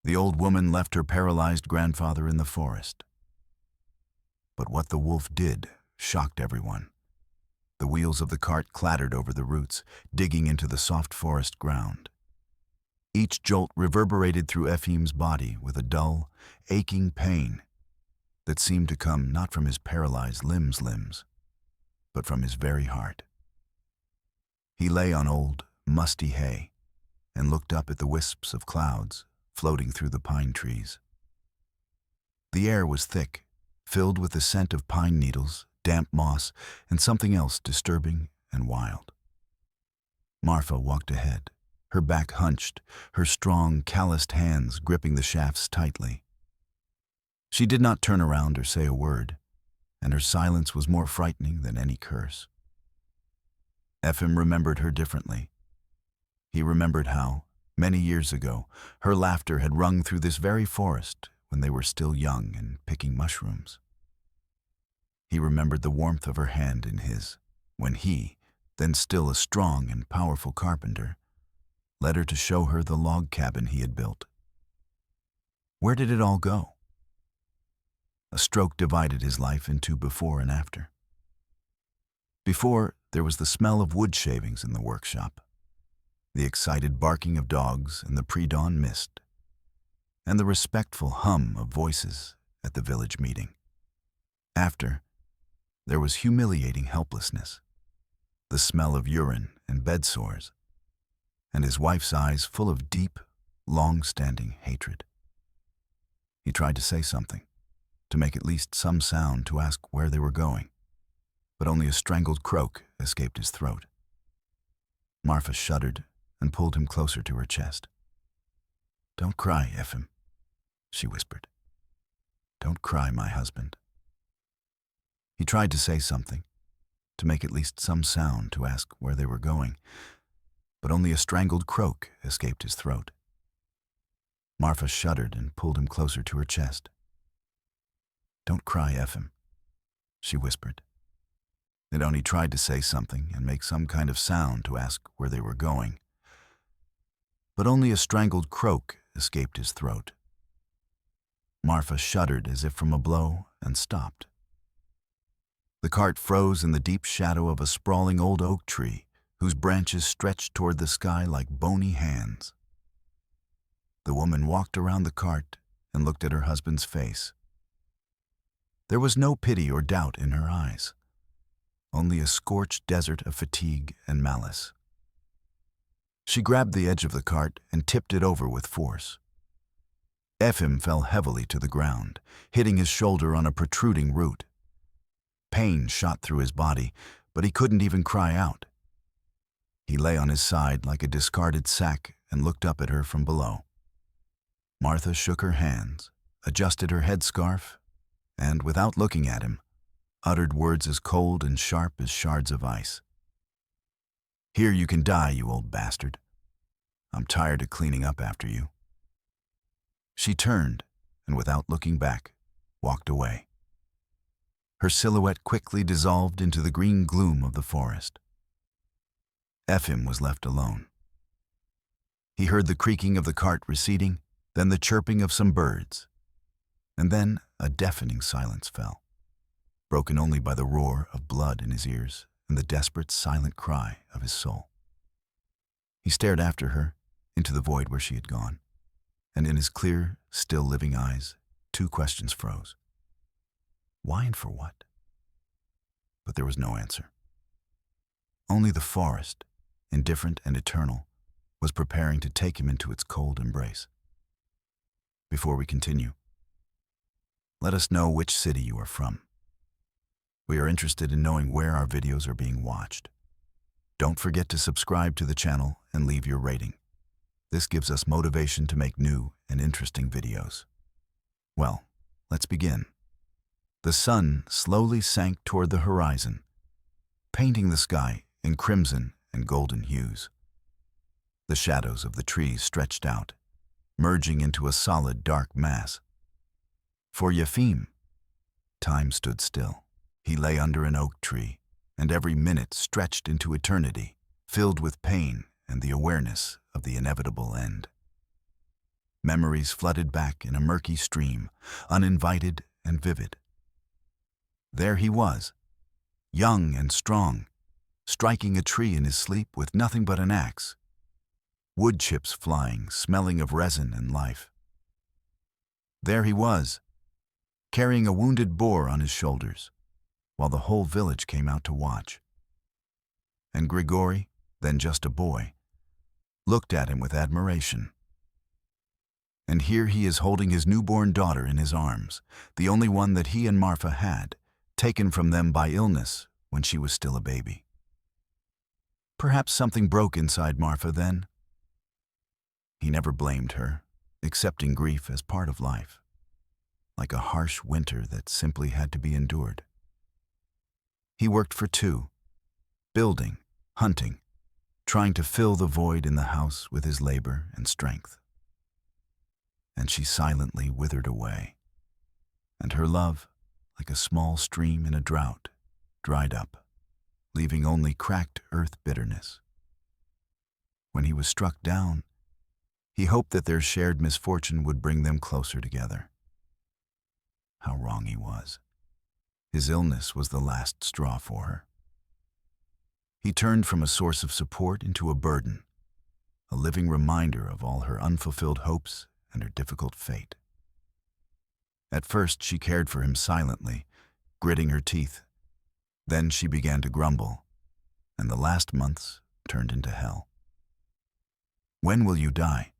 The old woman left her paralyzed grandfather in the forest. But what the wolf did shocked everyone. The wheels of the cart clattered over the roots, digging into the soft forest ground. Each jolt reverberated through Ephraim's body with a dull, aching pain that seemed to come not from his paralyzed limbs, but from his very heart. He lay on old, musty hay and looked up at the wisps of clouds floating through the pine trees. The air was thick, filled with the scent of pine needles, damp moss, and something else disturbing and wild. Marfa walked ahead, her back hunched, her strong, calloused hands gripping the shafts tightly. She did not turn around or say a word, and her silence was more frightening than any curse. Ephraim remembered her differently. He remembered how, many years ago, her laughter had rung through this very forest when they were still young and picking mushrooms. He remembered the warmth of her hand in his, when he, then still a strong and powerful carpenter, led her to show her the log cabin he had built. Where did it all go? A stroke divided his life into before and after. Before, there was the smell of wood shavings in the workshop, the excited barking of dogs in the pre-dawn mist, and the respectful hum of voices at the village meeting. After, there was humiliating helplessness, the smell of urine and bed sores, and his wife's eyes full of deep, long-standing hatred. He tried to say something, to make at least some sound to ask where they were going, but only a strangled croak escaped his throat. Marfa shuddered and pulled him closer to her chest. "Don't cry, Ephraim," she whispered. "Don't cry, my husband." He tried to say something, to make at least some sound to ask where they were going, but only a strangled croak escaped his throat. Marfa shuddered and pulled him closer to her chest. "Don't cry, Ephraim," she whispered. It only tried to say something and make some kind of sound to ask where they were going, but only a strangled croak escaped his throat. Marfa shuddered as if from a blow and stopped. The cart froze in the deep shadow of a sprawling old oak tree whose branches stretched toward the sky like bony hands. The woman walked around the cart and looked at her husband's face. There was no pity or doubt in her eyes, only a scorched desert of fatigue and malice. She grabbed the edge of the cart and tipped it over with force. Ephraim fell heavily to the ground, hitting his shoulder on a protruding root. Pain shot through his body, but he couldn't even cry out. He lay on his side like a discarded sack and looked up at her from below. Martha shook her hands, adjusted her headscarf, and, without looking at him, uttered words as cold and sharp as shards of ice. "Here you can die, you old bastard. I'm tired of cleaning up after you." She turned, and without looking back, walked away. Her silhouette quickly dissolved into the green gloom of the forest. Ephraim was left alone. He heard the creaking of the cart receding, then the chirping of some birds, and then a deafening silence fell, broken only by the roar of blood in his ears and the desperate, silent cry of his soul. He stared after her into the void where she had gone, and in his clear, still living eyes, two questions froze. Why and for what? But there was no answer. Only the forest, indifferent and eternal, was preparing to take him into its cold embrace. Before we continue, let us know which city you are from. We are interested in knowing where our videos are being watched. Don't forget to subscribe to the channel and leave your rating. This gives us motivation to make new and interesting videos. Well, let's begin. The sun slowly sank toward the horizon, painting the sky in crimson and golden hues. The shadows of the trees stretched out, merging into a solid dark mass. For Ephraim, time stood still. He lay under an oak tree, and every minute stretched into eternity, filled with pain and the awareness of the inevitable end. Memories flooded back in a murky stream, uninvited and vivid. There he was, young and strong, striking a tree in his sleep with nothing but an axe. Wood chips flying, smelling of resin and life. There he was, carrying a wounded boar on his shoulders, while the whole village came out to watch. And Grigori, then just a boy, looked at him with admiration. And here he is holding his newborn daughter in his arms, the only one that he and Marfa had, taken from them by illness when she was still a baby. Perhaps something broke inside Marfa then. He never blamed her, accepting grief as part of life, like a harsh winter that simply had to be endured. He worked for two, building, hunting, trying to fill the void in the house with his labor and strength. And she silently withered away, and her love, like a small stream in a drought, dried up, leaving only cracked earth bitterness. When he was struck down, he hoped that their shared misfortune would bring them closer together. How wrong he was. His illness was the last straw for her. He turned from a source of support into a burden, a living reminder of all her unfulfilled hopes and her difficult fate. At first she cared for him silently, gritting her teeth. Then she began to grumble, and the last months turned into hell. "When will you die?"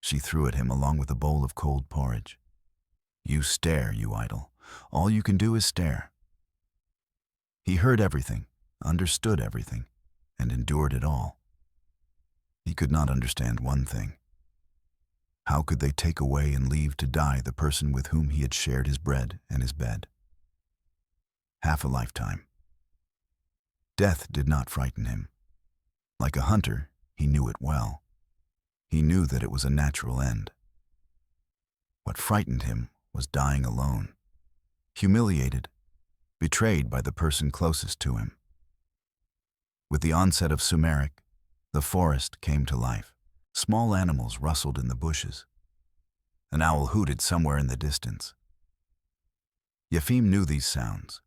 She threw at him along with a bowl of cold porridge. "You stare, you idol. All you can do is stare." He heard everything, understood everything, and endured it all. He could not understand one thing. How could they take away and leave to die the person with whom he had shared his bread and his bed? Half a lifetime. Death did not frighten him. Like a hunter, he knew it well. He knew that it was a natural end. What frightened him was dying alone, humiliated, betrayed by the person closest to him. With the onset of Sumerik, the forest came to life. Small animals rustled in the bushes. An owl hooted somewhere in the distance. Yefim knew these sounds,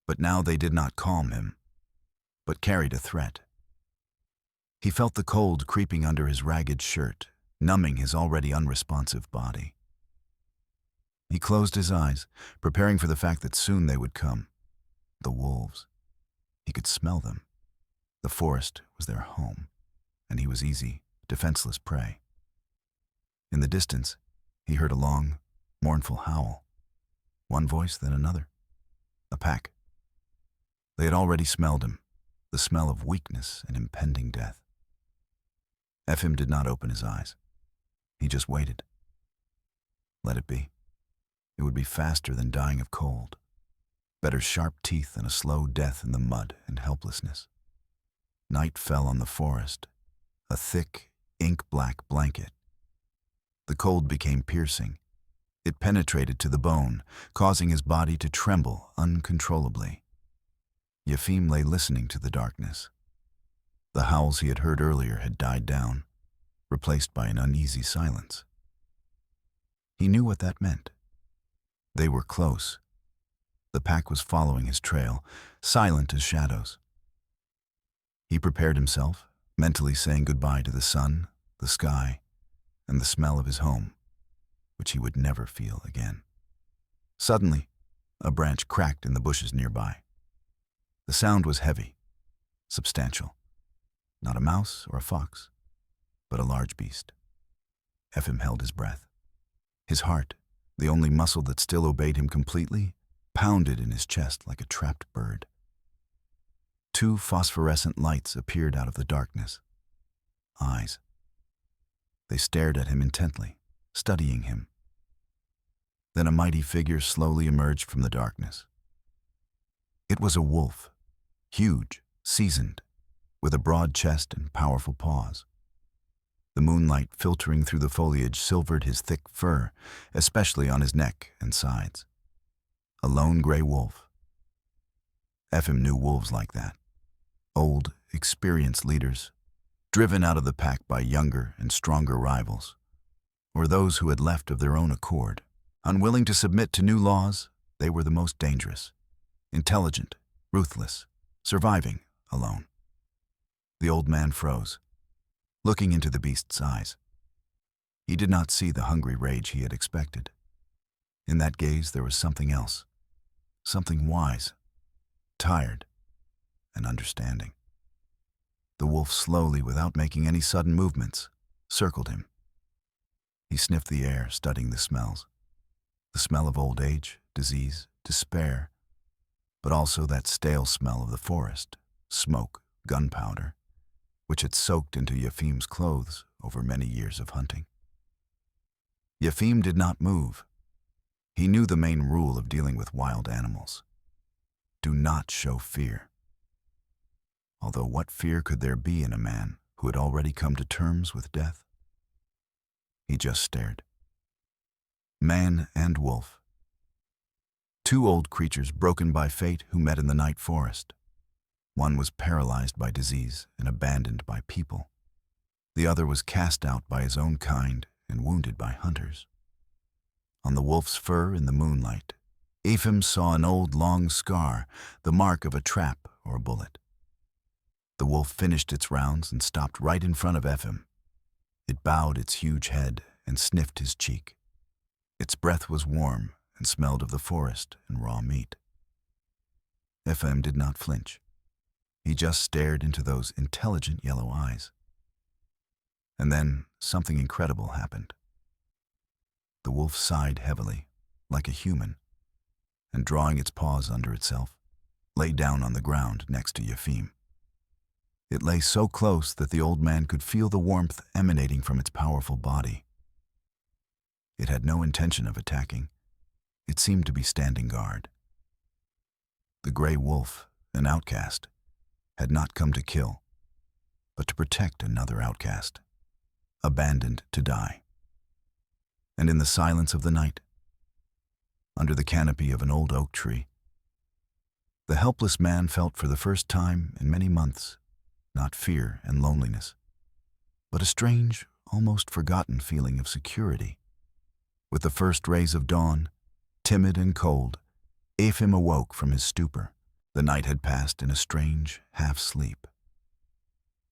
but now they did not calm him, but carried a threat. He felt the cold creeping under his ragged shirt, numbing his already unresponsive body. He closed his eyes, preparing for the fact that soon they would come. The wolves. He could smell them. The forest was their home, and he was easy, defenseless prey. In the distance, he heard a long, mournful howl. One voice, then another. A pack. They had already smelled him, the smell of weakness and impending death. Efim did not open his eyes. He just waited. Let it be. It would be faster than dying of cold. Better sharp teeth than a slow death in the mud and helplessness. Night fell on the forest, a thick, ink-black blanket. The cold became piercing. It penetrated to the bone, causing his body to tremble uncontrollably. Yefim lay listening to the darkness. The howls he had heard earlier had died down, replaced by an uneasy silence. He knew what that meant. They were close. The pack was following his trail, silent as shadows. He prepared himself, mentally saying goodbye to the sun, the sky, and the smell of his home, which he would never feel again. Suddenly, a branch cracked in the bushes nearby. The sound was heavy, substantial. Not a mouse or a fox, but a large beast. Efim held his breath. His heart, the only muscle that still obeyed him completely, pounded in his chest like a trapped bird. Two phosphorescent lights appeared out of the darkness. Eyes. They stared at him intently, studying him. Then a mighty figure slowly emerged from the darkness. It was a wolf, huge, seasoned, with a broad chest and powerful paws. The moonlight filtering through the foliage silvered his thick fur, especially on his neck and sides. A lone gray wolf. Efim knew wolves like that. Old, experienced leaders, driven out of the pack by younger and stronger rivals. or those who had left of their own accord. Unwilling to submit to new laws, they were the most dangerous, intelligent, ruthless, surviving alone. The old man froze, looking into the beast's eyes. He did not see the hungry rage he had expected. In that gaze there was something else, something wise, tired, and understanding. The wolf slowly, without making any sudden movements, circled him. He sniffed the air, studying the smells. The smell of old age, disease, despair, but also that stale smell of the forest, smoke, gunpowder, which had soaked into Yefim's clothes over many years of hunting. Yefim did not move. He knew the main rule of dealing with wild animals. Do not show fear. Although what fear could there be in a man who had already come to terms with death? He just stared. Man and wolf. Two old creatures broken by fate who met in the night forest. One was paralyzed by disease and abandoned by people. The other was cast out by his own kind and wounded by hunters. On the wolf's fur in the moonlight, Yefim saw an old long scar, the mark of a trap or a bullet. The wolf finished its rounds and stopped right in front of Yefim. It bowed its huge head and sniffed his cheek. Its breath was warm and smelled of the forest and raw meat. Yefim did not flinch. He just stared into those intelligent yellow eyes. And then something incredible happened. The wolf sighed heavily, like a human, and drawing its paws under itself, lay down on the ground next to Yefim. It lay so close that the old man could feel the warmth emanating from its powerful body. It had no intention of attacking. It seemed to be standing guard. The gray wolf, an outcast, had not come to kill, but to protect another outcast, abandoned to die. And in the silence of the night, under the canopy of an old oak tree, the helpless man felt for the first time in many months not fear and loneliness, but a strange, almost forgotten feeling of security. With the first rays of dawn, timid and cold, Yefim awoke from his stupor. The night had passed in a strange half-sleep.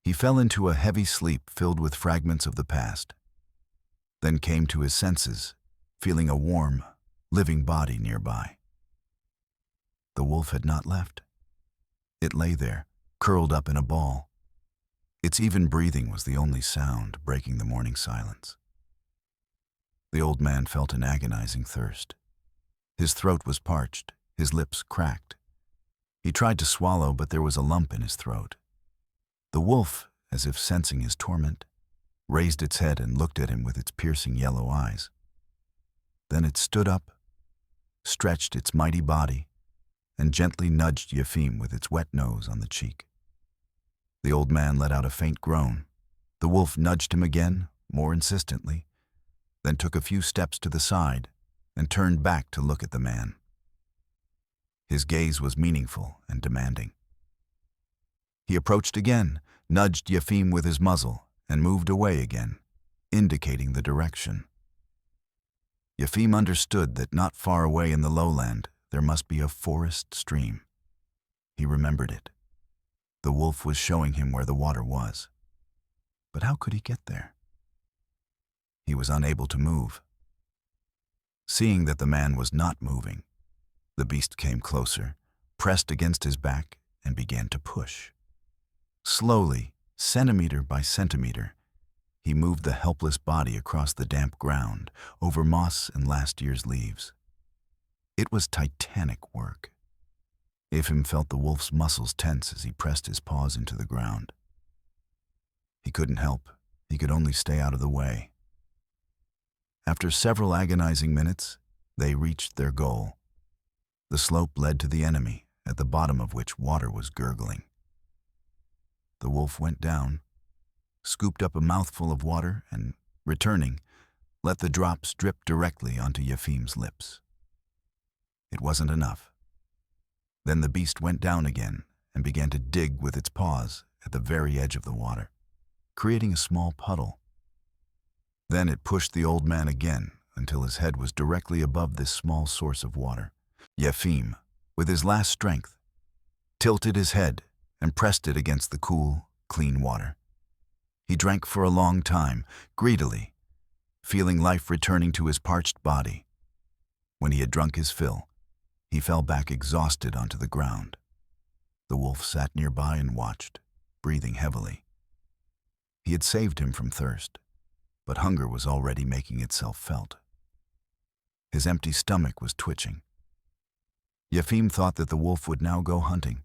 He fell into a heavy sleep filled with fragments of the past, then came to his senses, feeling a warm, living body nearby. The wolf had not left. It lay there, curled up in a ball. Its even breathing was the only sound breaking the morning silence. The old man felt an agonizing thirst. His throat was parched, his lips cracked. He tried to swallow, but there was a lump in his throat. The wolf, as if sensing his torment, raised its head and looked at him with its piercing yellow eyes. Then it stood up, stretched its mighty body, and gently nudged Yefim with its wet nose on the cheek. The old man let out a faint groan. The wolf nudged him again, more insistently, then took a few steps to the side and turned back to look at the man. His gaze was meaningful and demanding. He approached again, nudged Yefim with his muzzle, and moved away again, indicating the direction. Yefim understood that not far away in the lowland there must be a forest stream. He remembered it. The wolf was showing him where the water was. But how could he get there? He was unable to move. Seeing that the man was not moving, the beast came closer, pressed against his back, and began to push. Slowly, centimeter by centimeter, he moved the helpless body across the damp ground, over moss and last year's leaves. It was titanic work. Yefim felt the wolf's muscles tense as he pressed his paws into the ground. He couldn't help. He could only stay out of the way. After several agonizing minutes, they reached their goal. The slope led to the enemy, at the bottom of which water was gurgling. The wolf went down, scooped up a mouthful of water, and, returning, let the drops drip directly onto Yefim's lips. It wasn't enough. Then the beast went down again and began to dig with its paws at the very edge of the water, creating a small puddle. Then it pushed the old man again until his head was directly above this small source of water. Yefim, with his last strength, tilted his head and pressed it against the cool, clean water. He drank for a long time, greedily, feeling life returning to his parched body. When he had drunk his fill, he fell back exhausted onto the ground. The wolf sat nearby and watched, breathing heavily. He had saved him from thirst, but hunger was already making itself felt. His empty stomach was twitching. Yefim thought that the wolf would now go hunting,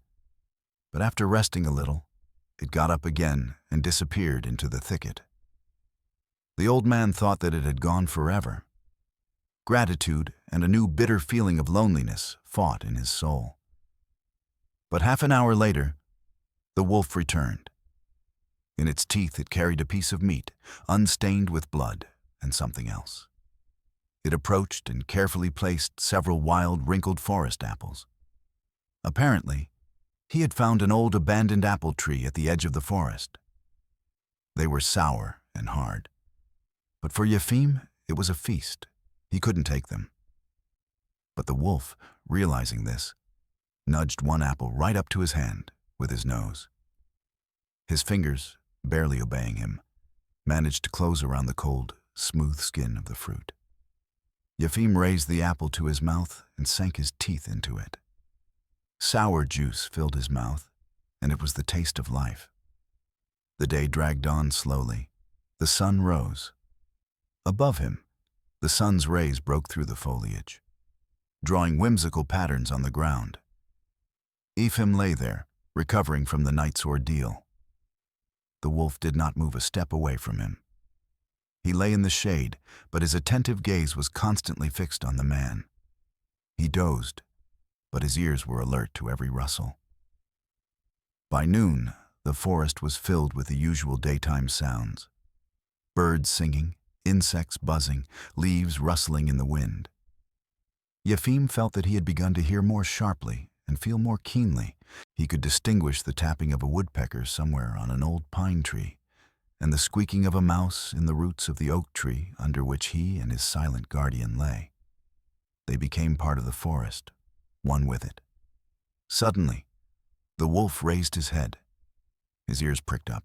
but after resting a little, it got up again and disappeared into the thicket. The old man thought that it had gone forever. Gratitude and a new bitter feeling of loneliness fought in his soul. But half an hour later, the wolf returned. In its teeth it carried a piece of meat, unstained with blood, and something else. It approached and carefully placed several wild, wrinkled forest apples. Apparently, he had found an old abandoned apple tree at the edge of the forest. They were sour and hard, but for Yefim, it was a feast. He couldn't take them. But the wolf, realizing this, nudged one apple right up to his hand with his nose. His fingers, barely obeying him, managed to close around the cold, smooth skin of the fruit. Yefim raised the apple to his mouth and sank his teeth into it. Sour juice filled his mouth, and it was the taste of life. The day dragged on slowly. The sun rose. Above him, the sun's rays broke through the foliage, drawing whimsical patterns on the ground. Yefim lay there, recovering from the night's ordeal. The wolf did not move a step away from him. He lay in the shade, but his attentive gaze was constantly fixed on the man. He dozed, but his ears were alert to every rustle. By noon, the forest was filled with the usual daytime sounds. Birds singing, insects buzzing, leaves rustling in the wind. Yefim felt that he had begun to hear more sharply and feel more keenly. He could distinguish the tapping of a woodpecker somewhere on an old pine tree, and the squeaking of a mouse in the roots of the oak tree under which he and his silent guardian lay. They became part of the forest, one with it. Suddenly, the wolf raised his head. His ears pricked up.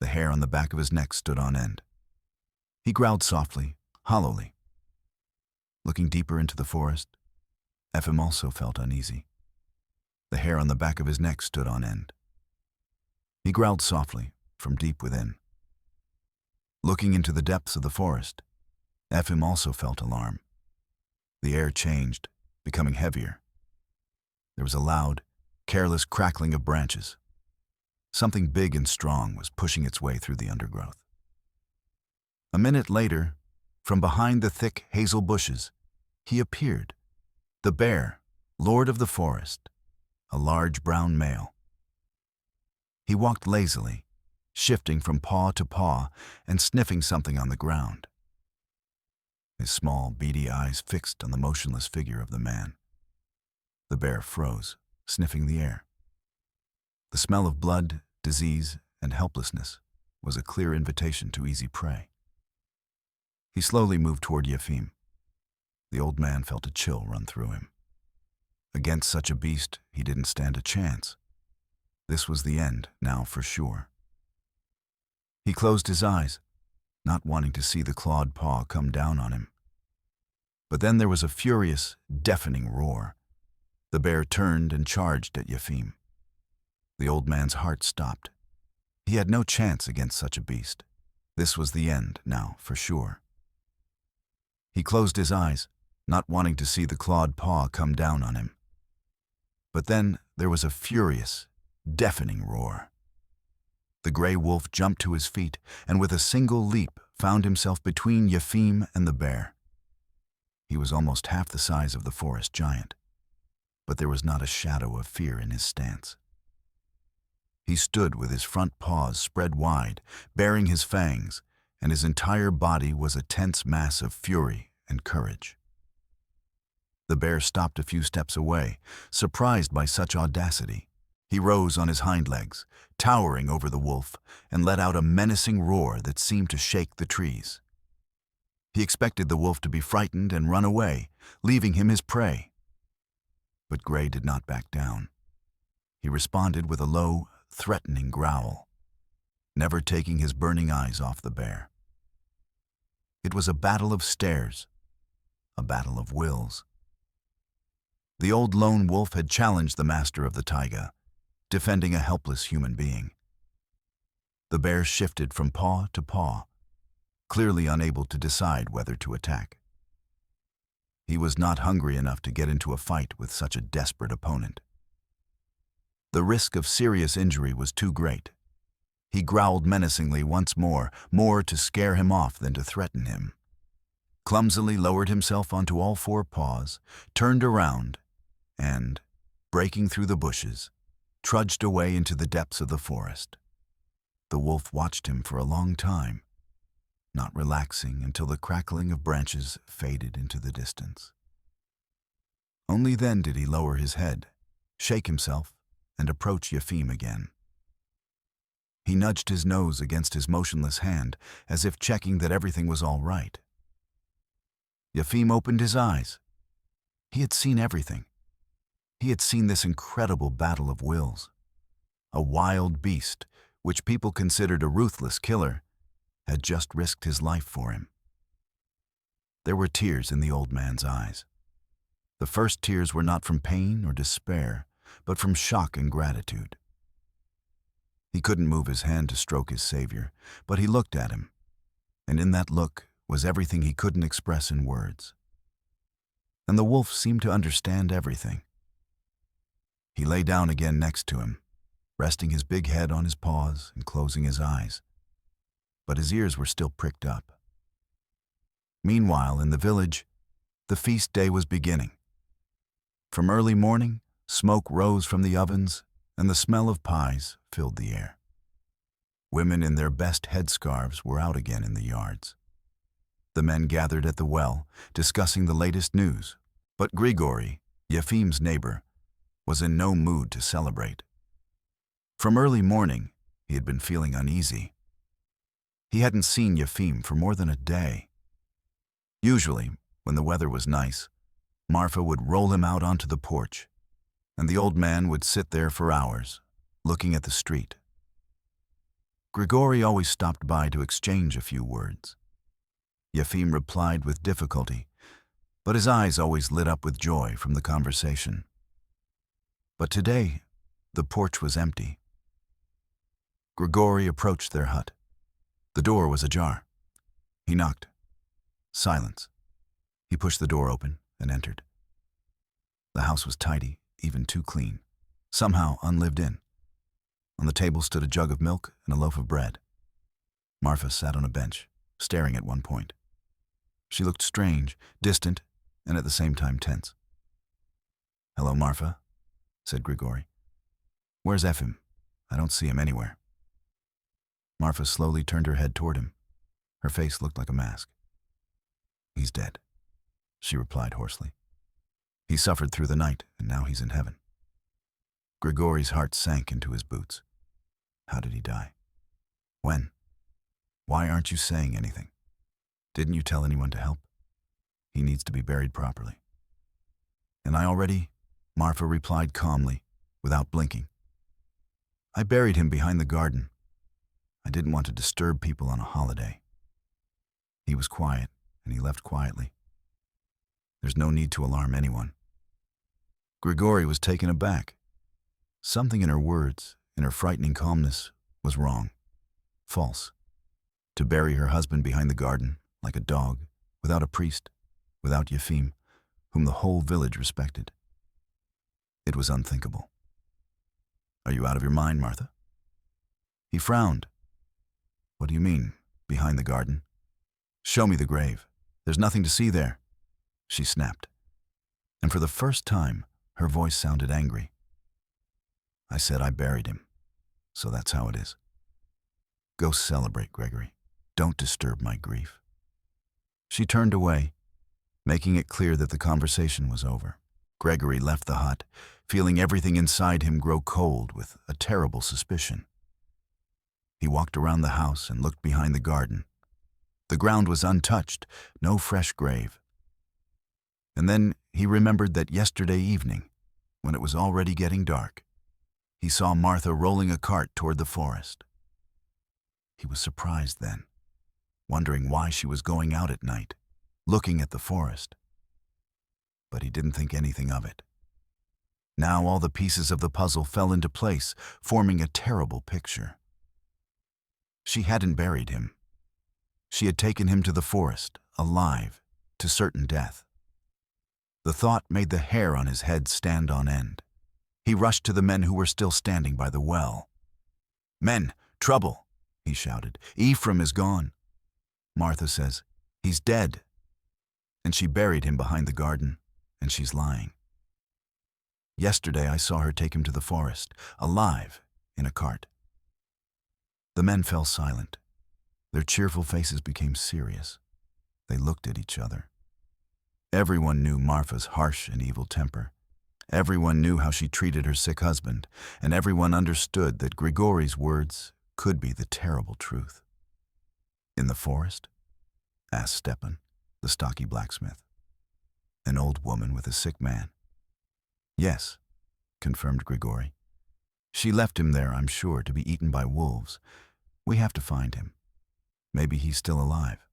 The hair on the back of his neck stood on end. He growled softly, hollowly. Looking deeper into the forest, Yefim also felt uneasy. The hair on the back of his neck stood on end. He growled softly from deep within. Looking into the depths of the forest, Yefim also felt alarm. The air changed, becoming heavier. There was a loud, careless crackling of branches. Something big and strong was pushing its way through the undergrowth. A minute later, from behind the thick hazel bushes, he appeared. The bear, lord of the forest, a large brown male. He walked lazily, shifting from paw to paw and sniffing something on the ground. His small, beady eyes fixed on the motionless figure of the man. The bear froze, sniffing the air. The smell of blood, disease, and helplessness was a clear invitation to easy prey. He slowly moved toward Yefim. The old man felt a chill run through him. Against such a beast, he didn't stand a chance. This was the end, now for sure. He closed his eyes, not wanting to see the clawed paw come down on him. But then there was a furious, deafening roar. The bear turned and charged at Yefim. The old man's heart stopped. He had no chance against such a beast. This was the end, now, for sure. He closed his eyes, not wanting to see the clawed paw come down on him. But then there was a furious, deafening roar. The gray wolf jumped to his feet and with a single leap found himself between Yefim and the bear. He was almost half the size of the forest giant, but there was not a shadow of fear in his stance. He stood with his front paws spread wide, baring his fangs, and his entire body was a tense mass of fury and courage. The bear stopped a few steps away, surprised by such audacity. He rose on his hind legs, towering over the wolf, and let out a menacing roar that seemed to shake the trees. He expected the wolf to be frightened and run away, leaving him his prey. But Gray did not back down. He responded with a low, threatening growl, never taking his burning eyes off the bear. It was a battle of stares, a battle of wills. The old lone wolf had challenged the master of the taiga, defending a helpless human being. The bear shifted from paw to paw, clearly unable to decide whether to attack. He was not hungry enough to get into a fight with such a desperate opponent. The risk of serious injury was too great. He growled menacingly once more to scare him off than to threaten him. Clumsily lowered himself onto all four paws, turned around, and, breaking through the bushes, trudged away into the depths of the forest. The wolf watched him for a long time, not relaxing until the crackling of branches faded into the distance. Only then did he lower his head, shake himself, and approach Yefim again. He nudged his nose against his motionless hand, as if checking that everything was all right. Yefim opened his eyes. He had seen everything. He had seen this incredible battle of wills. A wild beast, which people considered a ruthless killer, had just risked his life for him. There were tears in the old man's eyes. The first tears were not from pain or despair, but from shock and gratitude. He couldn't move his hand to stroke his savior, but he looked at him, and in that look was everything he couldn't express in words. And the wolf seemed to understand everything. He lay down again next to him, resting his big head on his paws and closing his eyes, but his ears were still pricked up. Meanwhile, in the village, the feast day was beginning. From early morning, smoke rose from the ovens, and the smell of pies filled the air. Women in their best headscarves were out again in the yards. The men gathered at the well, discussing the latest news, but Grigory, Yefim's neighbor, was in no mood to celebrate. From early morning, he had been feeling uneasy. He hadn't seen Yefim for more than a day. Usually, when the weather was nice, Marfa would roll him out onto the porch, and the old man would sit there for hours, looking at the street. Grigory always stopped by to exchange a few words. Yefim replied with difficulty, but his eyes always lit up with joy from the conversation. But today, the porch was empty. Grigory approached their hut. The door was ajar. He knocked. Silence. He pushed the door open and entered. The house was tidy, even too clean, somehow unlived in. On the table stood a jug of milk and a loaf of bread. Marfa sat on a bench, staring at one point. She looked strange, distant, and at the same time tense. "Hello, Marfa," said Grigory. "Where's Efim? I don't see him anywhere." Marfa slowly turned her head toward him. Her face looked like a mask. "He's dead," she replied hoarsely. "He suffered through the night, and now he's in heaven." Grigory's heart sank into his boots. "How did he die? When? Why aren't you saying anything? Didn't you tell anyone to help? He needs to be buried properly." "And I already," Marfa replied calmly, without blinking. "I buried him behind the garden. I didn't want to disturb people on a holiday." He was quiet, and he left quietly. There's no need to alarm anyone. Grigory was taken aback. Something in her words, in her frightening calmness, was wrong, false. To bury her husband behind the garden, like a dog, without a priest, without Yefim, whom the whole village respected. It was unthinkable. "Are you out of your mind, Martha?" He frowned. "What do you mean, behind the garden? Show me the grave. There's nothing to see there," she snapped. And for the first time, her voice sounded angry. "I said I buried him, so that's how it is. Go celebrate, Gregory. Don't disturb my grief." She turned away, making it clear that the conversation was over. Gregory left the hut, feeling everything inside him grow cold with a terrible suspicion. He walked around the house and looked behind the garden. The ground was untouched, no fresh grave. And then he remembered that yesterday evening, when it was already getting dark, he saw Martha rolling a cart toward the forest. He was surprised then, wondering why she was going out at night, looking at the forest. But he didn't think anything of it. Now all the pieces of the puzzle fell into place, forming a terrible picture. She hadn't buried him. She had taken him to the forest, alive, to certain death. The thought made the hair on his head stand on end. He rushed to the men who were still standing by the well. "Men, trouble!" he shouted. "Ephraim is gone. Martha says, he's dead. And she buried him behind the garden, and she's lying. Yesterday I saw her take him to the forest, alive, in a cart." The men fell silent. Their cheerful faces became serious. They looked at each other. Everyone knew Martha's harsh and evil temper. Everyone knew how she treated her sick husband, and everyone understood that Grigori's words could be the terrible truth. "In the forest?" asked Stepan, the stocky blacksmith. "An old woman with a sick man?" "Yes," confirmed Grigori. "She left him there, I'm sure, to be eaten by wolves. We have to find him. Maybe he's still alive."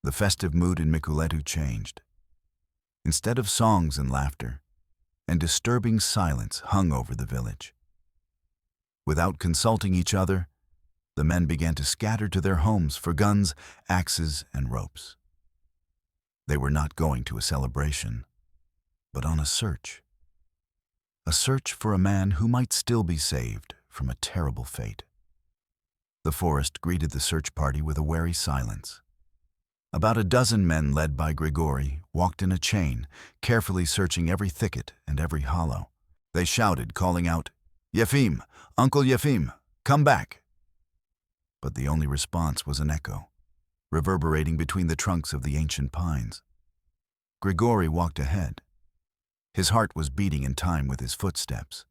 The festive mood in Mikuletu changed. Instead of songs and laughter, and disturbing silence hung over the village. Without consulting each other, the men began to scatter to their homes for guns, axes, and ropes. They were not going to a celebration, but on a search. A search for a man who might still be saved from a terrible fate. The forest greeted the search party with a wary silence. About a dozen men led by Grigori walked in a chain, carefully searching every thicket and every hollow. They shouted, calling out, "Yefim! Uncle Yefim! Come back!" But the only response was an echo, reverberating between the trunks of the ancient pines. Grigori walked ahead. His heart was beating in time with his footsteps.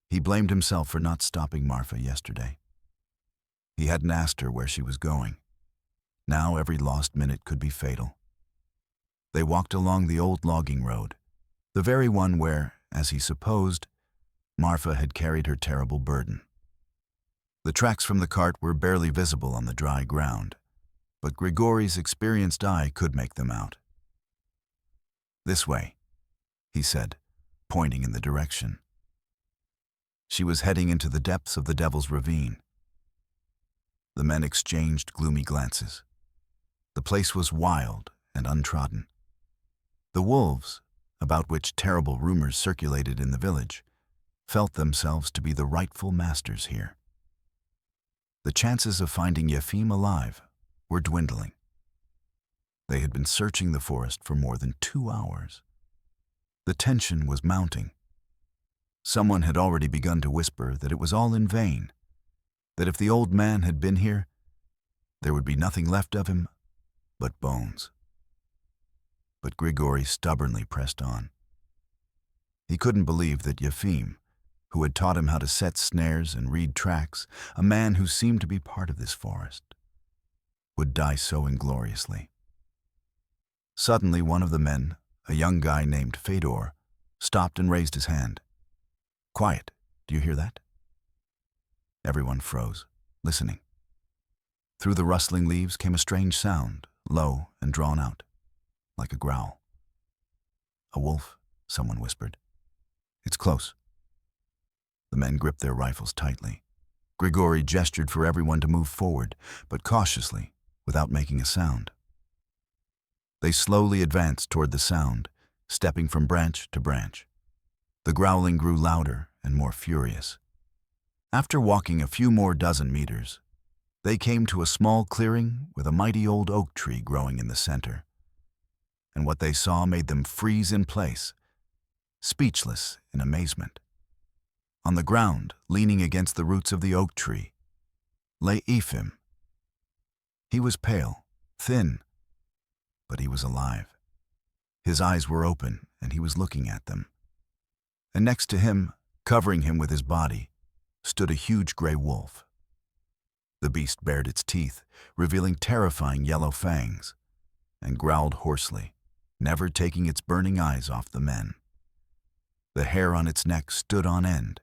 He blamed himself for not stopping Marfa yesterday. He hadn't asked her where she was going. Now every lost minute could be fatal. They walked along the old logging road, the very one where, as he supposed, Marfa had carried her terrible burden. The tracks from the cart were barely visible on the dry ground, but Grigori's experienced eye could make them out. "This way," he said, pointing in the direction. She was heading into the depths of the Devil's Ravine. The men exchanged gloomy glances. The place was wild and untrodden. The wolves, about which terrible rumors circulated in the village, felt themselves to be the rightful masters here. The chances of finding Yefim alive were dwindling. They had been searching the forest for more than 2 hours. The tension was mounting. Someone had already begun to whisper that it was all in vain, that if the old man had been here, there would be nothing left of him but bones. But Grigori stubbornly pressed on. He couldn't believe that Yefim, who had taught him how to set snares and read tracks, a man who seemed to be part of this forest, would die so ingloriously. Suddenly one of the men, a young guy named Fedor, stopped and raised his hand. "Quiet, do you hear that?" Everyone froze, listening. Through the rustling leaves came a strange sound, low and drawn out, like a growl. "A wolf," someone whispered. "It's close." The men gripped their rifles tightly. Grigori gestured for everyone to move forward, but cautiously, without making a sound. They slowly advanced toward the sound, stepping from branch to branch. The growling grew louder and more furious. After walking a few more dozen meters, they came to a small clearing with a mighty old oak tree growing in the center. And what they saw made them freeze in place, speechless in amazement. On the ground, leaning against the roots of the oak tree, lay Ephraim. He was pale, thin, but he was alive. His eyes were open, and he was looking at them. And next to him, covering him with his body, stood a huge gray wolf. The beast bared its teeth, revealing terrifying yellow fangs, and growled hoarsely, never taking its burning eyes off the men. The hair on its neck stood on end.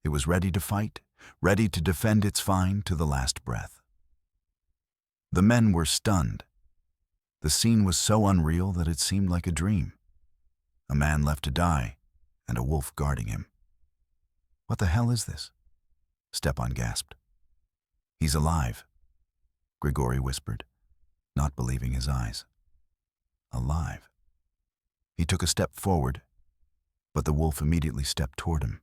It was ready to fight, ready to defend its find to the last breath. The men were stunned. The scene was so unreal that it seemed like a dream. A man left to die, and a wolf guarding him. "What the hell is this?" Stepan gasped. "He's alive," Grigory whispered, not believing his eyes. Alive. He took a step forward, but the wolf immediately stepped toward him.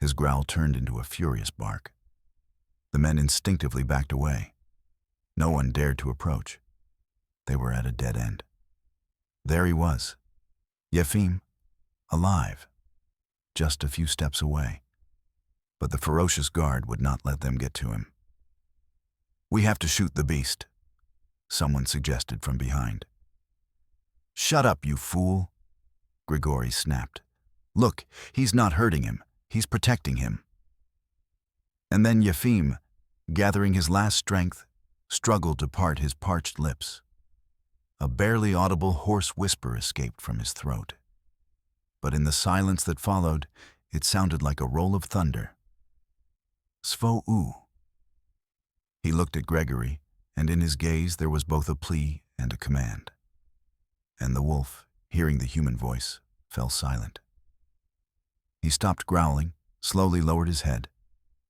His growl turned into a furious bark. The men instinctively backed away. No one dared to approach. They were at a dead end. There he was, Yefim, alive, just a few steps away. But the ferocious guard would not let them get to him. "We have to shoot the beast," someone suggested from behind. "Shut up, you fool," Grigory snapped. "Look, he's not hurting him, he's protecting him." And then Yefim, gathering his last strength, struggled to part his parched lips. A barely audible hoarse whisper escaped from his throat. But in the silence that followed, it sounded like a roll of thunder. "Svo-u." He looked at Gregory, and in his gaze there was both a plea and a command. And the wolf, hearing the human voice, fell silent. He stopped growling, slowly lowered his head,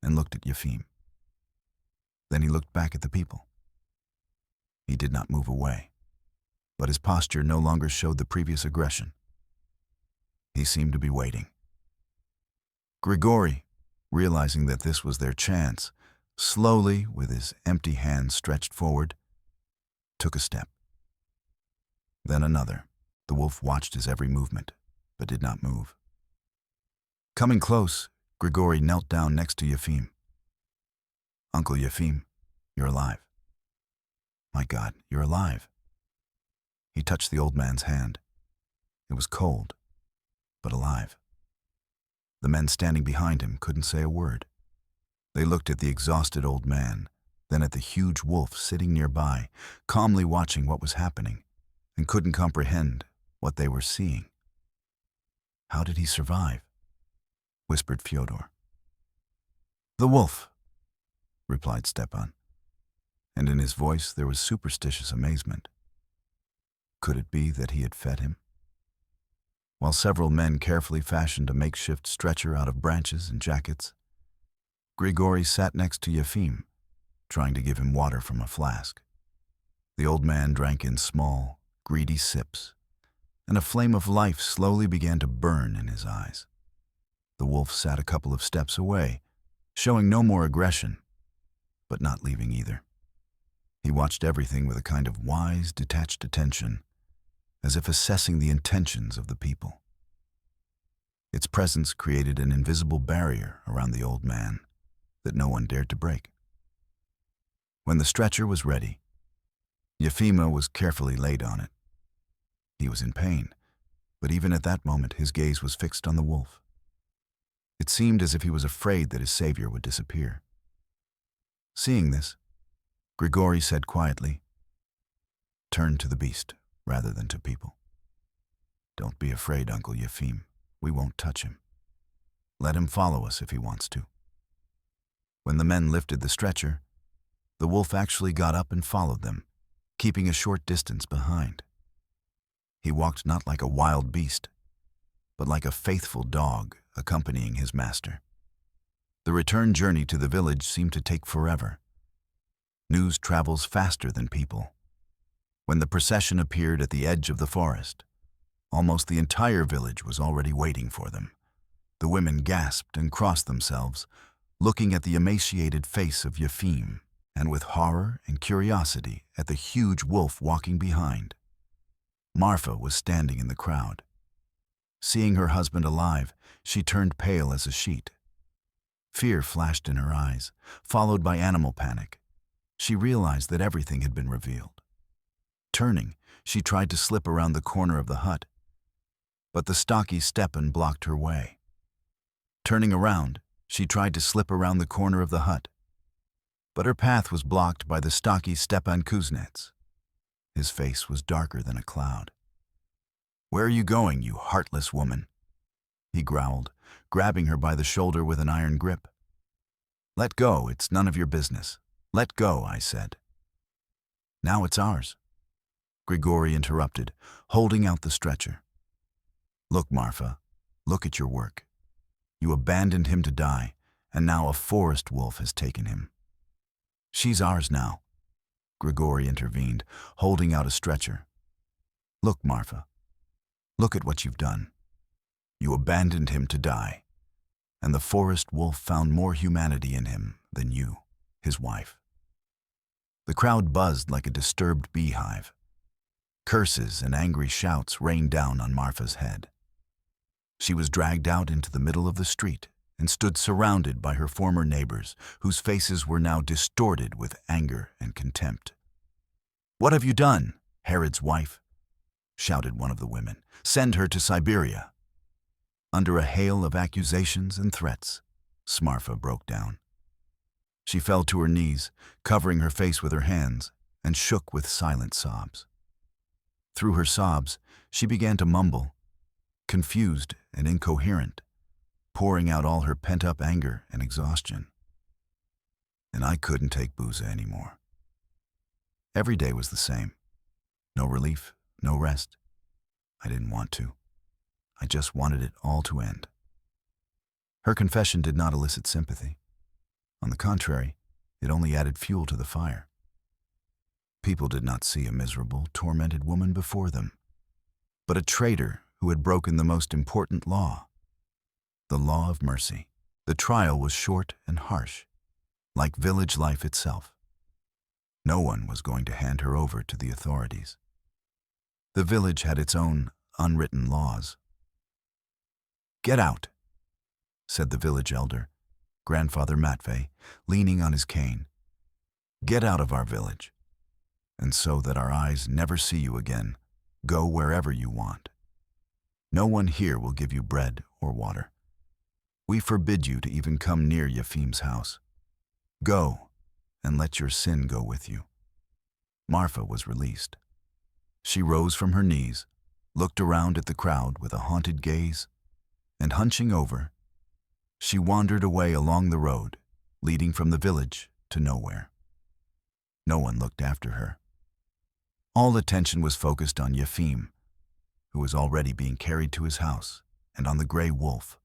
and looked at Yefim. Then he looked back at the people. He did not move away, but his posture no longer showed the previous aggression. He seemed to be waiting. Grigory, realizing that this was their chance, slowly, with his empty hands stretched forward, took a step. Then another. The wolf watched his every movement, but did not move. Coming close, Grigory knelt down next to Yefim. "Uncle Yefim, you're alive. My God, you're alive." He touched the old man's hand. It was cold, but alive. The men standing behind him couldn't say a word. They looked at the exhausted old man, then at the huge wolf sitting nearby, calmly watching what was happening, and couldn't comprehend what they were seeing. "How did he survive?" whispered Fyodor. "The wolf," replied Stepan, and in his voice there was superstitious amazement. Could it be that he had fed him? While several men carefully fashioned a makeshift stretcher out of branches and jackets, Grigory sat next to Yefim, trying to give him water from a flask. The old man drank in small, greedy sips, and a flame of life slowly began to burn in his eyes. The wolf sat a couple of steps away, showing no more aggression, but not leaving either. He watched everything with a kind of wise, detached attention, as if assessing the intentions of the people. Its presence created an invisible barrier around the old man that no one dared to break. When the stretcher was ready, Yefima was carefully laid on it. He was in pain, but even at that moment his gaze was fixed on the wolf. It seemed as if he was afraid that his savior would disappear. Seeing this, Grigory said quietly, "Turn to the beast rather than to people. Don't be afraid, Uncle Yefim. We won't touch him. Let him follow us if he wants to." When the men lifted the stretcher, the wolf actually got up and followed them, keeping a short distance behind. He walked not like a wild beast, but like a faithful dog accompanying his master. The return journey to the village seemed to take forever. News travels faster than people. When the procession appeared at the edge of the forest, almost the entire village was already waiting for them. The women gasped and crossed themselves, looking at the emaciated face of Yefim, and with horror and curiosity at the huge wolf walking behind. Marfa was standing in the crowd. Seeing her husband alive, she turned pale as a sheet. Fear flashed in her eyes, followed by animal panic. She realized that everything had been revealed. Turning, she tried to slip around the corner of the hut, but the stocky Stepan blocked her way. Turning around, she tried to slip around the corner of the hut, but her path was blocked by the stocky Stepan Kuznets. His face was darker than a cloud. "Where are you going, you heartless woman?" he growled, grabbing her by the shoulder with an iron grip. "Let go, it's none of your business. Let go, I said." "Now it's ours," Grigory interrupted, holding out the stretcher. "Look, Marfa, look at your work. You abandoned him to die, and now a forest wolf has taken him." "She's ours now," Grigory intervened, holding out a stretcher. "Look, Marfa, look at what you've done. You abandoned him to die, and the forest wolf found more humanity in him than you, his wife." The crowd buzzed like a disturbed beehive. Curses and angry shouts rained down on Marfa's head. She was dragged out into the middle of the street and stood surrounded by her former neighbors, whose faces were now distorted with anger and contempt. "What have you done, Herod's wife?" shouted one of the women. "Send her to Siberia." Under a hail of accusations and threats, Smarfa broke down. She fell to her knees, covering her face with her hands, and shook with silent sobs. Through her sobs, she began to mumble, confused and incoherent, pouring out all her pent-up anger and exhaustion. And I couldn't take Buza anymore. Every day was the same. No relief, no rest. I didn't want to. I just wanted it all to end. Her confession did not elicit sympathy. On the contrary, it only added fuel to the fire. People did not see a miserable, tormented woman before them, but a traitor who had broken the most important law, the law of mercy. The trial was short and harsh, like village life itself. No one was going to hand her over to the authorities. The village had its own unwritten laws. "Get out," said the village elder, Grandfather Matvey, leaning on his cane. "Get out of our village, and so that our eyes never see you again, go wherever you want. No one here will give you bread or water. We forbid you to even come near Yefim's house. Go, and let your sin go with you." Marfa was released. She rose from her knees, looked around at the crowd with a haunted gaze, and hunching over, she wandered away along the road, leading from the village to nowhere. No one looked after her. All attention was focused on Yefim, who was already being carried to his house, and on the gray wolf,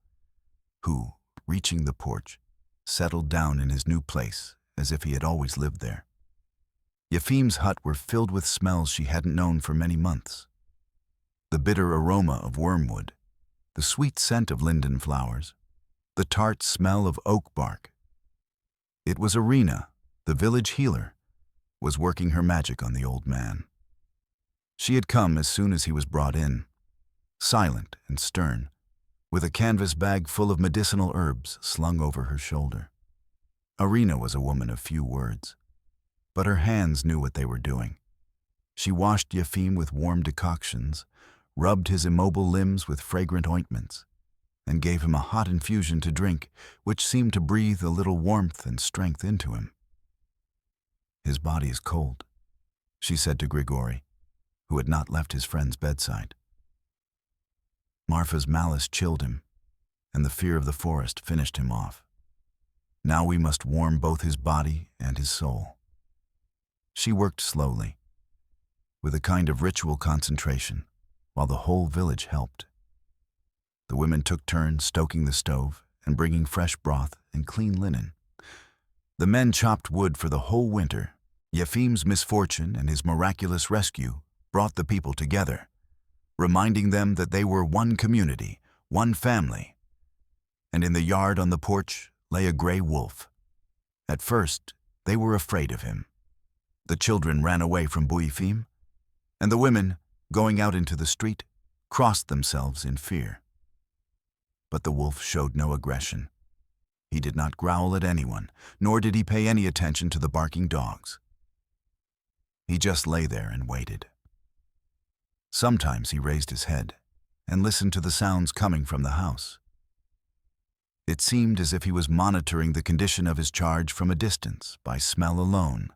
who, reaching the porch, settled down in his new place as if he had always lived there. Yefim's hut were filled with smells she hadn't known for many months. The bitter aroma of wormwood, the sweet scent of linden flowers, the tart smell of oak bark. It was Irina, the village healer, was working her magic on the old man. She had come as soon as he was brought in, silent and stern, with a canvas bag full of medicinal herbs slung over her shoulder. Irina was a woman of few words, but her hands knew what they were doing. She washed Yefim with warm decoctions, rubbed his immobile limbs with fragrant ointments, and gave him a hot infusion to drink, which seemed to breathe a little warmth and strength into him. "His body is cold," she said to Grigory, who had not left his friend's bedside. Marfa's malice chilled him, and the fear of the forest finished him off. Now we must warm both his body and his soul. She worked slowly, with a kind of ritual concentration, while the whole village helped. The women took turns stoking the stove and bringing fresh broth and clean linen. The men chopped wood for the whole winter. Yefim's misfortune and his miraculous rescue brought the people together, reminding them that they were one community, one family. And in the yard on the porch lay a gray wolf. At first, they were afraid of him. The children ran away from Yefim, and the women, going out into the street, crossed themselves in fear. But the wolf showed no aggression. He did not growl at anyone, nor did he pay any attention to the barking dogs. He just lay there and waited. Sometimes he raised his head and listened to the sounds coming from the house. It seemed as if he was monitoring the condition of his charge from a distance by smell alone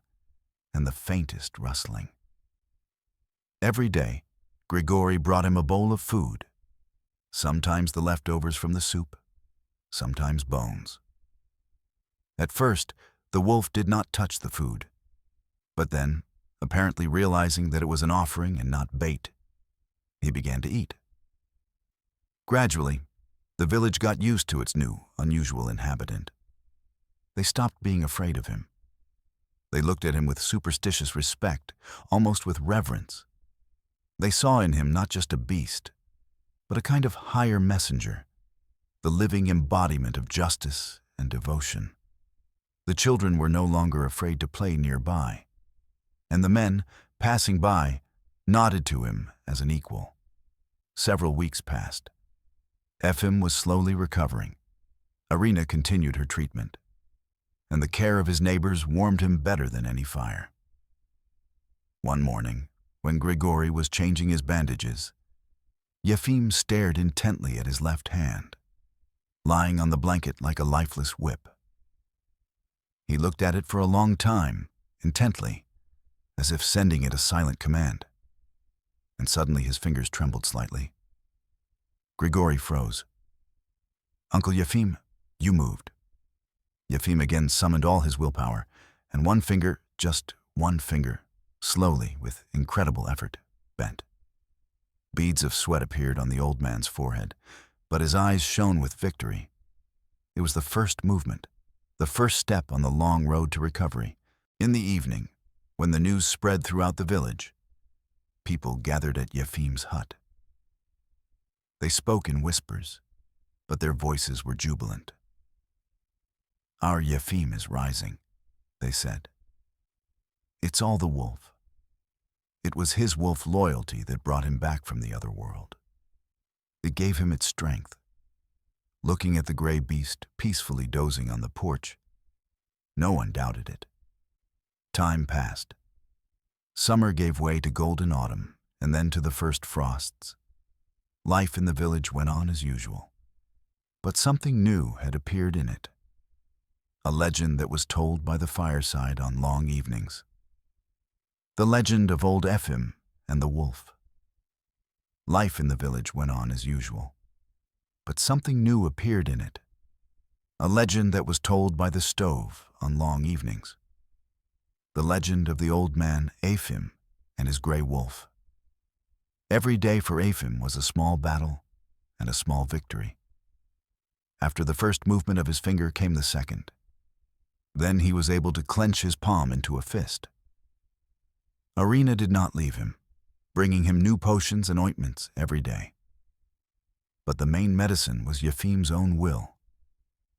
and the faintest rustling. Every day, Grigori brought him a bowl of food, sometimes the leftovers from the soup, sometimes bones. At first, the wolf did not touch the food, but then, apparently realizing that it was an offering and not bait, he began to eat. Gradually, the village got used to its new, unusual inhabitant. They stopped being afraid of him. They looked at him with superstitious respect, almost with reverence. They saw in him not just a beast, but a kind of higher messenger, the living embodiment of justice and devotion. The children were no longer afraid to play nearby, and the men, passing by, nodded to him as an equal. Several weeks passed. Efim was slowly recovering. Irina continued her treatment, and the care of his neighbors warmed him better than any fire. One morning, when Grigori was changing his bandages, Yefim stared intently at his left hand, lying on the blanket like a lifeless whip. He looked at it for a long time, intently, as if sending it a silent command. And suddenly his fingers trembled slightly. Grigori froze. "Uncle Yefim, you moved." Yefim again summoned all his willpower, and one finger, just one finger, slowly, with incredible effort, bent. Beads of sweat appeared on the old man's forehead, but his eyes shone with victory. It was the first movement, the first step on the long road to recovery. In the evening, when the news spread throughout the village, people gathered at Yefim's hut. They spoke in whispers, but their voices were jubilant. "Our Yefim is rising," they said. "It's all the wolf. It was his wolf loyalty that brought him back from the other world. It gave him its strength." Looking at the gray beast peacefully dozing on the porch, no one doubted it. Time passed. Summer gave way to golden autumn, and then to the first frosts. Life in the village went on as usual. But something new had appeared in it. A legend that was told by the fireside on long evenings. The legend of old Efim and the wolf. Life in the village went on as usual. But something new appeared in it. A legend that was told by the stove on long evenings. The legend of the old man Efim and his gray wolf. Every day for Efim was a small battle and a small victory. After the first movement of his finger came the second. Then he was able to clench his palm into a fist. Irina did not leave him, bringing him new potions and ointments every day. But the main medicine was Yefim's own will,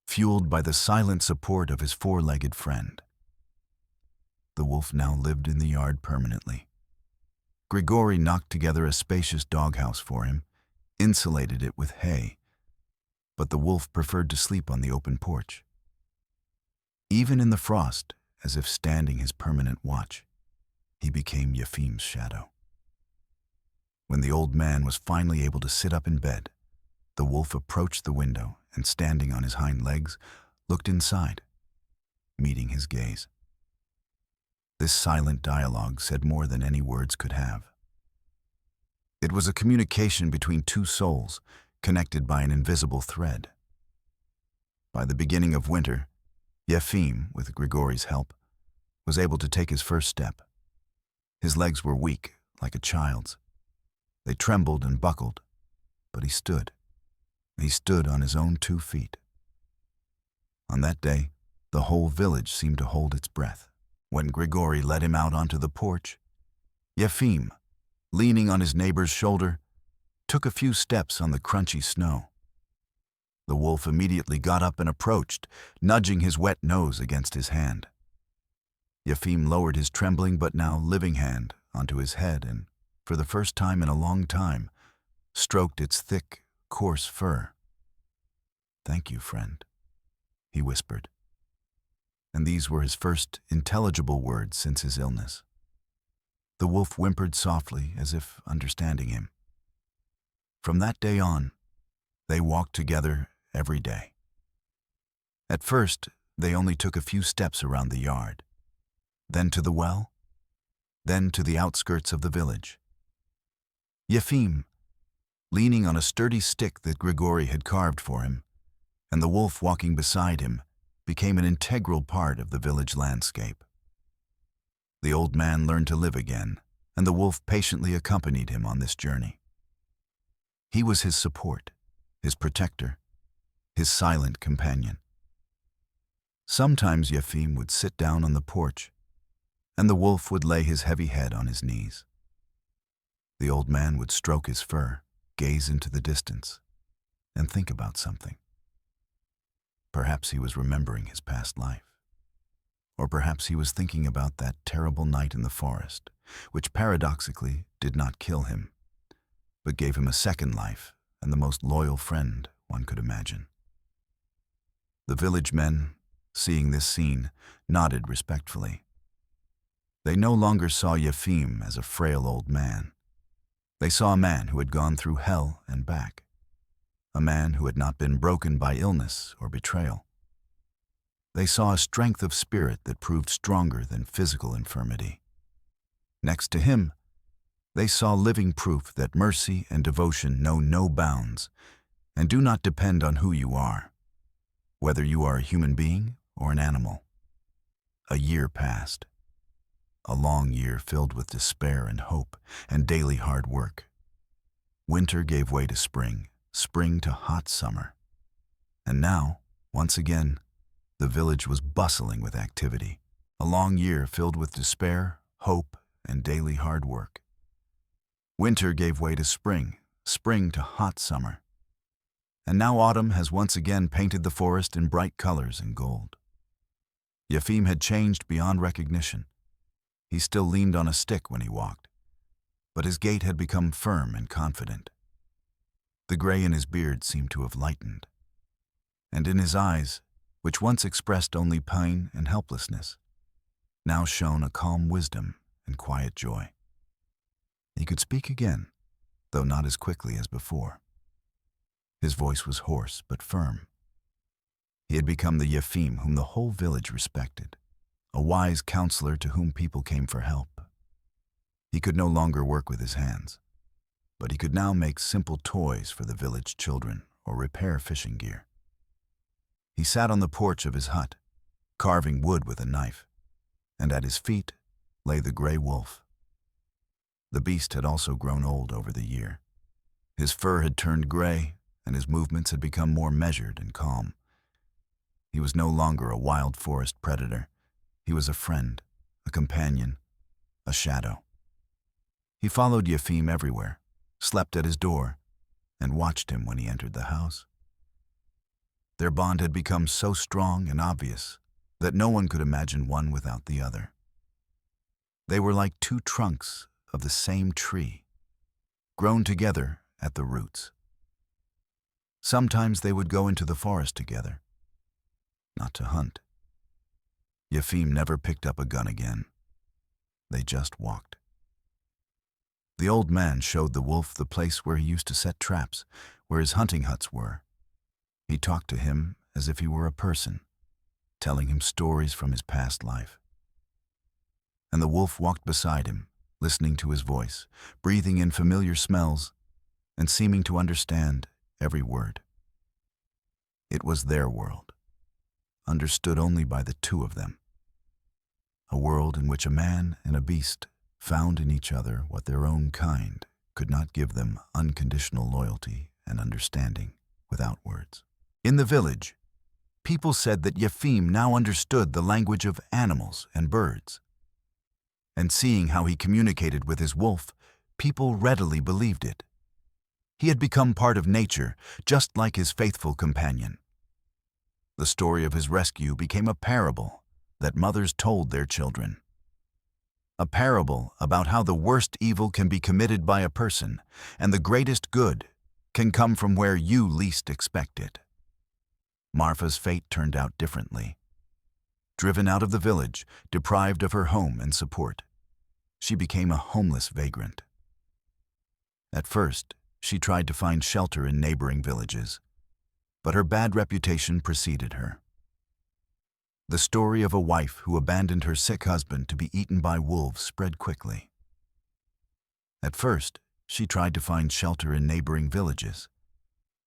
fueled by the silent support of his four-legged friend. The wolf now lived in the yard permanently. Grigori knocked together a spacious doghouse for him, insulated it with hay, but the wolf preferred to sleep on the open porch. Even in the frost, as if standing his permanent watch, he became Yefim's shadow. When the old man was finally able to sit up in bed, the wolf approached the window and, standing on his hind legs, looked inside, meeting his gaze. This silent dialogue said more than any words could have. It was a communication between two souls, connected by an invisible thread. By the beginning of winter, Yefim, with Grigori's help, was able to take his first step. His legs were weak, like a child's. They trembled and buckled, but he stood. He stood on his own 2 feet. On that day, the whole village seemed to hold its breath. When Grigori led him out onto the porch, Yefim, leaning on his neighbor's shoulder, took a few steps on the crunchy snow. The wolf immediately got up and approached, nudging his wet nose against his hand. Yefim lowered his trembling but now living hand onto his head and, for the first time in a long time, stroked its thick, coarse fur. "Thank you, friend," he whispered. And these were his first intelligible words since his illness. The wolf whimpered softly, as if understanding him. From that day on, they walked together every day. At first, they only took a few steps around the yard, then to the well, then to the outskirts of the village. Yefim, leaning on a sturdy stick that Grigori had carved for him, and the wolf walking beside him, became an integral part of the village landscape. The old man learned to live again, and the wolf patiently accompanied him on this journey. He was his support, his protector, his silent companion. Sometimes Yefim would sit down on the porch, and the wolf would lay his heavy head on his knees. The old man would stroke his fur, gaze into the distance, and think about something. Perhaps he was remembering his past life. Or perhaps he was thinking about that terrible night in the forest, which paradoxically did not kill him, but gave him a second life and the most loyal friend one could imagine. The village men, seeing this scene, nodded respectfully. They no longer saw Yefim as a frail old man. They saw a man who had gone through hell and back, a man who had not been broken by illness or betrayal. They saw a strength of spirit that proved stronger than physical infirmity. Next to him, they saw living proof that mercy and devotion know no bounds and do not depend on who you are, whether you are a human being or an animal. A year passed, a long year filled with despair and hope and daily hard work. Winter gave way to spring, spring to hot summer. And now, once again, the village was bustling with activity. A long year filled with despair, hope, and daily hard work. Winter gave way to spring, spring to hot summer. And now autumn has once again painted the forest in bright colors and gold. Yefim had changed beyond recognition. He still leaned on a stick when he walked, but his gait had become firm and confident. The gray in his beard seemed to have lightened, and in his eyes, which once expressed only pain and helplessness, now shone a calm wisdom and quiet joy. He could speak again, though not as quickly as before. His voice was hoarse but firm. He had become the Yefim whom the whole village respected, a wise counselor to whom people came for help. He could no longer work with his hands, but he could now make simple toys for the village children or repair fishing gear. He sat on the porch of his hut, carving wood with a knife, and at his feet lay the gray wolf. The beast had also grown old over the year. His fur had turned gray, and his movements had become more measured and calm. He was no longer a wild forest predator. He was a friend, a companion, a shadow. He followed Yefim everywhere, slept at his door, and watched him when he entered the house. Their bond had become so strong and obvious that no one could imagine one without the other. They were like two trunks of the same tree, grown together at the roots. Sometimes they would go into the forest together, not to hunt. Yefim never picked up a gun again. They just walked. The old man showed the wolf the place where he used to set traps, where his hunting huts were. He talked to him as if he were a person, telling him stories from his past life. And the wolf walked beside him, listening to his voice, breathing in familiar smells, and seeming to understand every word. It was their world, understood only by the two of them. A world in which a man and a beast found in each other what their own kind could not give them: unconditional loyalty and understanding without words. In the village, people said that Yefim now understood the language of animals and birds. And seeing how he communicated with his wolf, people readily believed it. He had become part of nature, just like his faithful companion. The story of his rescue became a parable that mothers told their children. A parable about how the worst evil can be committed by a person, and the greatest good can come from where you least expect it. Marfa's fate turned out differently. Driven out of the village, deprived of her home and support, she became a homeless vagrant. At first, she tried to find shelter in neighboring villages, but her bad reputation preceded her. The story of a wife who abandoned her sick husband to be eaten by wolves spread quickly. At first, she tried to find shelter in neighboring villages,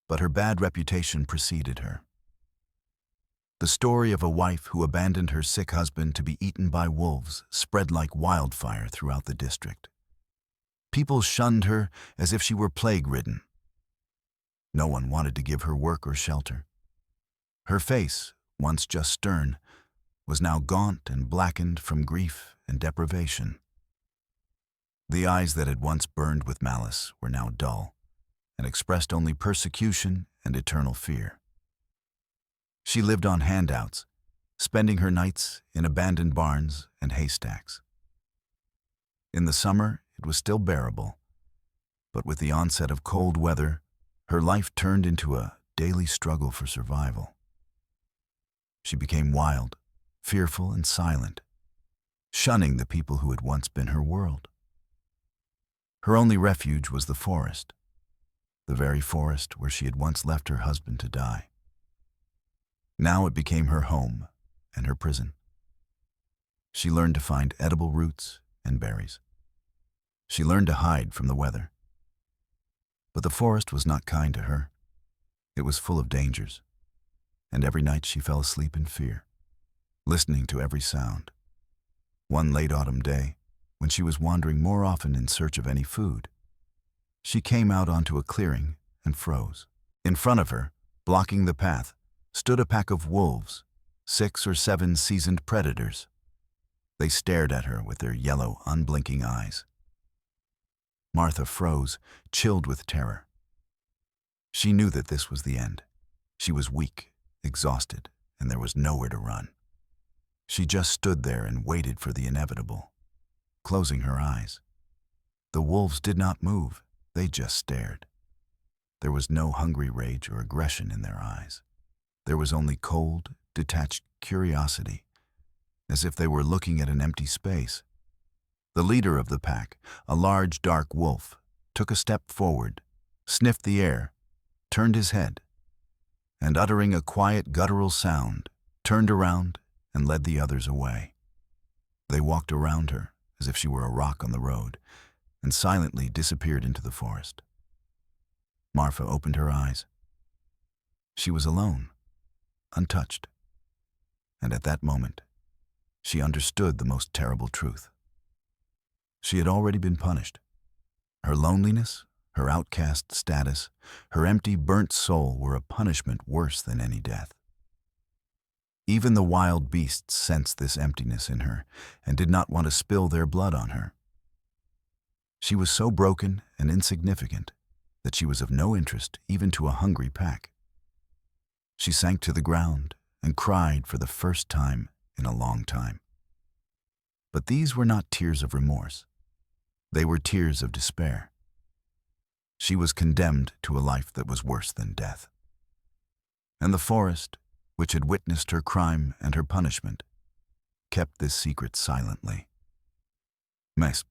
but her bad reputation preceded her. The story of a wife who abandoned her sick husband to be eaten by wolves spread like wildfire throughout the district. People shunned her as if she were plague-ridden. No one wanted to give her work or shelter. Her face, once just stern, was now gaunt and blackened from grief and deprivation. The eyes that had once burned with malice were now dull and expressed only persecution and eternal fear. She lived on handouts, spending her nights in abandoned barns and haystacks. In the summer, it was still bearable, but with the onset of cold weather, her life turned into a daily struggle for survival. She became wild, fearful, and silent, shunning the people who had once been her world. Her only refuge was the forest, the very forest where she had once left her husband to die. Now it became her home and her prison. She learned to find edible roots and berries. She learned to hide from the weather. But the forest was not kind to her. It was full of dangers, and every night she fell asleep in fear, listening to every sound. One late autumn day, when she was wandering more often in search of any food, she came out onto a clearing and froze. In front of her, blocking the path, stood a pack of wolves, 6 or 7 seasoned predators. They stared at her with their yellow, unblinking eyes. Martha froze, chilled with terror. She knew that this was the end. She was weak, exhausted, and there was nowhere to run. She just stood there and waited for the inevitable, closing her eyes. The wolves did not move, they just stared. There was no hungry rage or aggression in their eyes. There was only cold, detached curiosity, as if they were looking at an empty space. The leader of the pack, a large, dark wolf, took a step forward, sniffed the air, turned his head, and uttering a quiet, guttural sound, turned around and led the others away. They walked around her as if she were a rock on the road, and silently disappeared into the forest. Martha opened her eyes. She was alone, untouched, and at that moment, she understood the most terrible truth. She had already been punished. Her loneliness, her outcast status, her empty, burnt soul were a punishment worse than any death. Even the wild beasts sensed this emptiness in her and did not want to spill their blood on her. She was so broken and insignificant that she was of no interest even to a hungry pack. She sank to the ground and cried for the first time in a long time. But these were not tears of remorse. They were tears of despair. She was condemned to a life that was worse than death. And the forest, which had witnessed her crime and her punishment, kept this secret silently. Mes